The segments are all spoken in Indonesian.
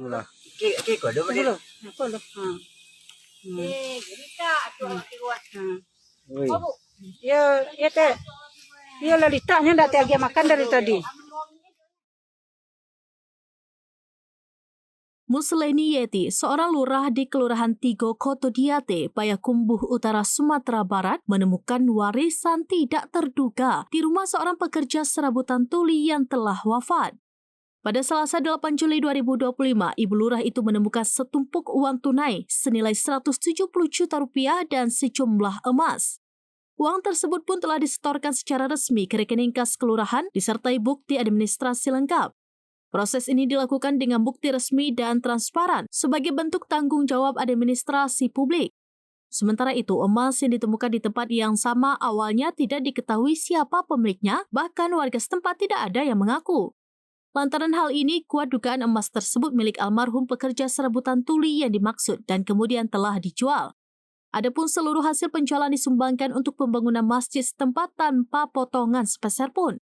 Mula. Ki ko do Dulu. Apa lu? Jadi tak tu kiruan. Oi. Ya teh. Ya Lalitanya ndak teh makan dari tadi. Musleni Yeti, seorang lurah di Kelurahan Tigo, Kotodiate, Payakumbuh Utara, Sumatera Barat, menemukan warisan tidak terduga di rumah seorang pekerja serabutan tuli yang telah wafat. Pada Selasa 8 Juli 2025, Ibu Lurah itu menemukan setumpuk uang tunai senilai 170 juta rupiah dan sejumlah emas. Uang tersebut pun telah disetorkan secara resmi ke rekening kas kelurahan disertai bukti administrasi lengkap. Proses ini dilakukan dengan bukti resmi dan transparan sebagai bentuk tanggung jawab administrasi publik. Sementara itu, emas yang ditemukan di tempat yang sama awalnya tidak diketahui siapa pemiliknya, bahkan warga setempat tidak ada yang mengaku. Lantaran hal ini, kuat dugaan emas tersebut milik almarhum pekerja serabutan tuli yang dimaksud dan kemudian telah dijual. Adapun seluruh hasil penjualan disumbangkan untuk pembangunan masjid setempat tanpa potongan sepeser pun.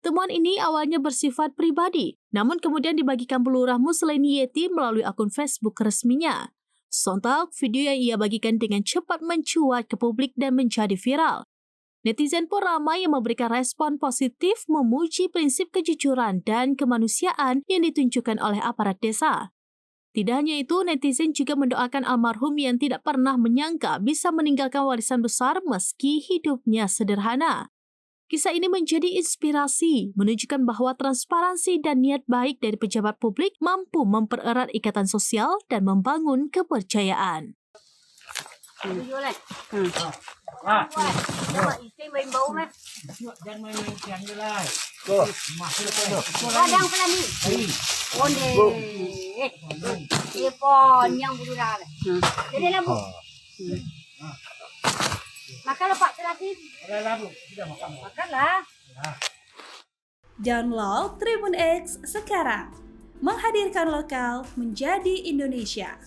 Temuan ini awalnya bersifat pribadi, namun kemudian dibagikan Pelurah Musleni Yeti melalui akun Facebook resminya. Sontak, video yang ia bagikan dengan cepat mencuat ke publik dan menjadi viral. Netizen pun ramai yang memberikan respon positif memuji prinsip kejujuran dan kemanusiaan yang ditunjukkan oleh aparat desa. Tidak hanya itu, netizen juga mendoakan almarhum yang tidak pernah menyangka bisa meninggalkan warisan besar meski hidupnya sederhana. Kisah ini menjadi inspirasi, menunjukkan bahwa transparansi dan niat baik dari pejabat publik mampu mempererat ikatan sosial dan membangun kepercayaan. Kadang pula ni. Onde. Ipon yang burulah. Jadi lah bu. Makanlah Pak Terakhir. Makanlah. Download Tribun X sekarang. Menghadirkan lokal menjadi Indonesia.